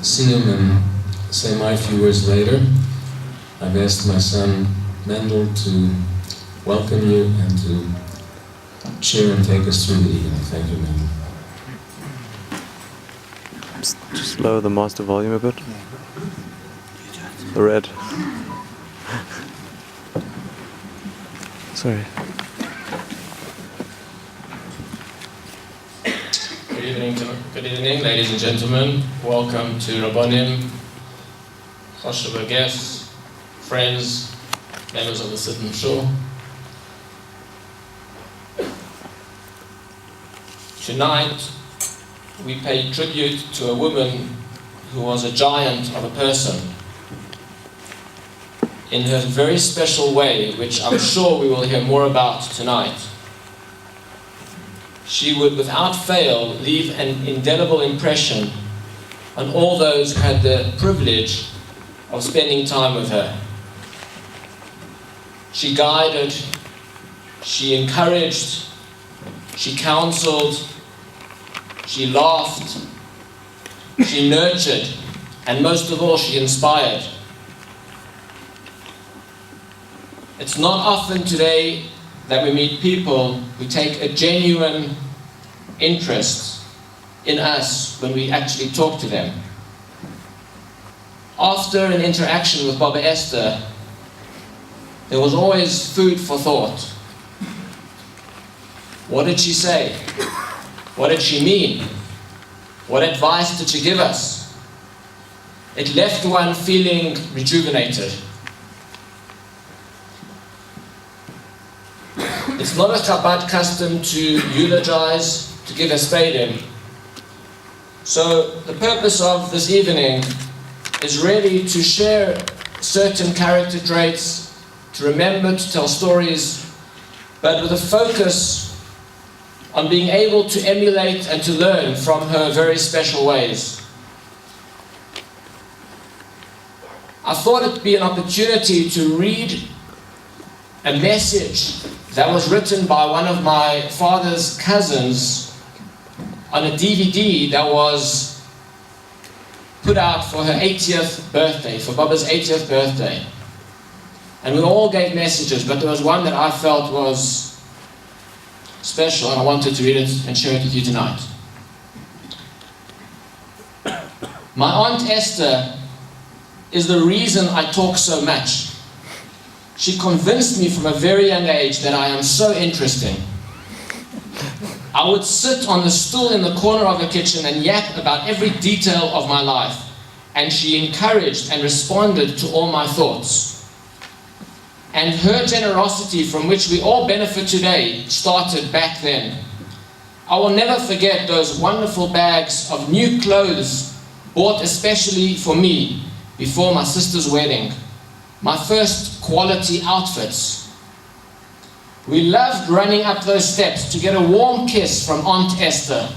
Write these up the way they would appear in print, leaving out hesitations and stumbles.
see him and say my few words later. I've asked my son Mendel to welcome you and to share and take us through the evening. Thank you, Mendel. Just lower the master volume a bit. The red. Sorry. Good evening, ladies and gentlemen. Welcome to Rabbonim, Choshev guests, friends, members of the Sitten Shul. Tonight, we pay tribute to a woman who was a giant of a person in her very special way, which I'm sure we will hear more about tonight. She would, without fail, leave an indelible impression on all those who had the privilege of spending time with her. She guided, she encouraged, she counseled, she laughed, she nurtured, and most of all, she inspired. It's not often today that we meet people who take a genuine interest in us when we actually talk to them. After an interaction with Bobbe Esther, there was always food for thought. What did she say? What did she mean? What advice did she give us? It left one feeling rejuvenated. It's not a Chabad custom to eulogize, to give a spadim. So the purpose of this evening is really to share certain character traits, to remember, to tell stories, but with a focus on being able to emulate and to learn from her very special ways. I thought it'd be an opportunity to read a message that was written by one of my father's cousins on a DVD that was put out for her 80th birthday, for Bobbe's 80th birthday. And we all gave messages, but there was one that I felt was special, and I wanted to read it and share it with you tonight. My Aunt Esther is the reason I talk so much. She convinced me from a very young age that I am so interesting. I would sit on the stool in the corner of her kitchen and yap about every detail of my life, and she encouraged and responded to all my thoughts. And her generosity, from which we all benefit today, started back then. I will never forget those wonderful bags of new clothes bought especially for me before my sister's wedding. My first quality outfits. We loved running up those steps to get a warm kiss from Aunt Esther.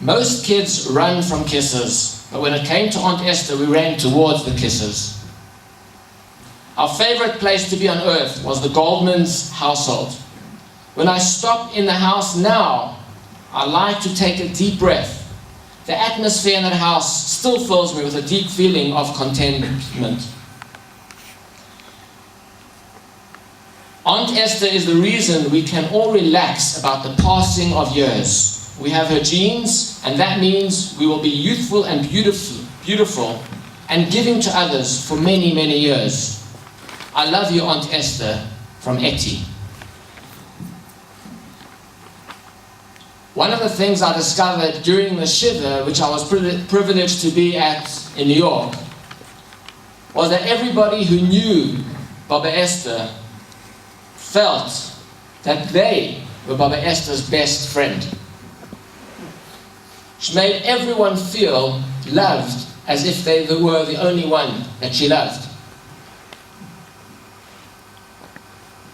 Most kids run from kisses, but when it came to Aunt Esther, we ran towards the kisses. Our favorite place to be on earth was the Goldman's household. When I stop in the house now, I like to take a deep breath. The atmosphere in that house still fills me with a deep feeling of contentment. Aunt Esther is the reason we can all relax about the passing of years. We have her genes, and that means we will be youthful and beautiful and giving to others for many, many years. I love you, Aunt Esther, from Etty. One of the things I discovered during the Shiva, which I was privileged to be at in New York, was that everybody who knew Bobbe Esther felt that they were Bobbe Esther's best friend. She made everyone feel loved as if they were the only one that she loved.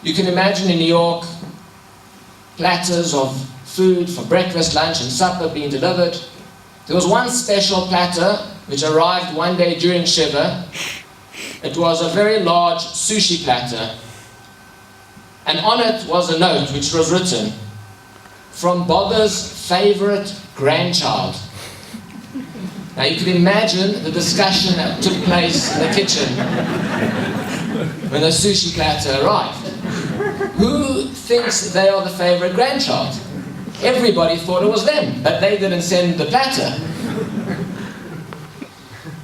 You can imagine in New York, platters of food for breakfast, lunch and supper being delivered. There was one special platter which arrived one day during Shiva. It was a very large sushi platter. And on it was a note which was written, from Bobbe's favorite grandchild. Now you can imagine the discussion that took place in the kitchen when the sushi platter arrived. Who thinks they are the favorite grandchild? Everybody thought it was them, but they didn't send the platter.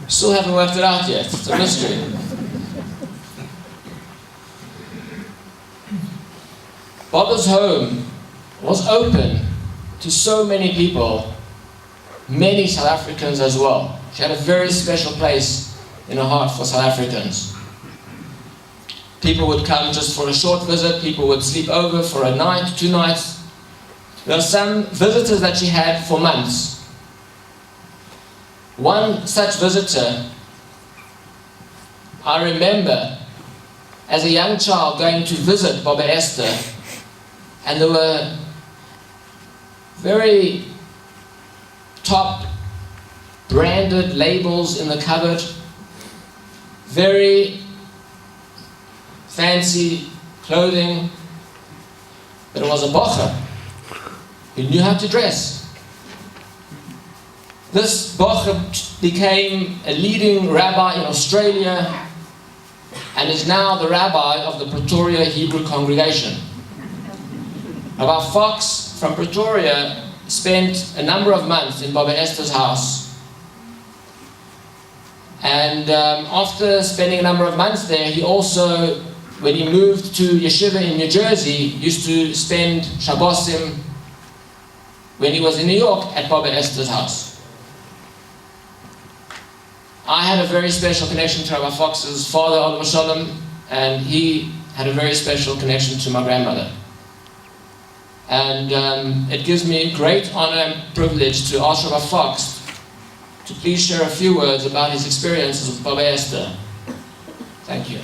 Still haven't worked it out yet. It's a mystery. Bobbe's home was open to so many people, many South Africans as well. She had a very special place in her heart for South Africans. People would come just for a short visit, people would sleep over for a night, 2 nights. There are some visitors that she had for months. One such visitor, I remember as a young child going to visit Bobbe Esther, and there were very top branded labels in the cupboard, very fancy clothing, but it was a bocher who knew how to dress. This bocher became a leading rabbi in Australia and is now the rabbi of the Pretoria Hebrew congregation. Rabbi Fox from Pretoria spent a number of months in Bobbe Esther's house, and after spending a number of months there, he also, when he moved to yeshiva in New Jersey, used to spend Shabbosim when he was in New York at Bobbe Esther's house. I had a very special connection to Rabbi Fox's father, Oliver Sholem, and he had a very special connection to my grandmother. And it gives me great honor and privilege to ask Rabbi Fox to please share a few words about his experiences with Bobbe Esther. Thank you.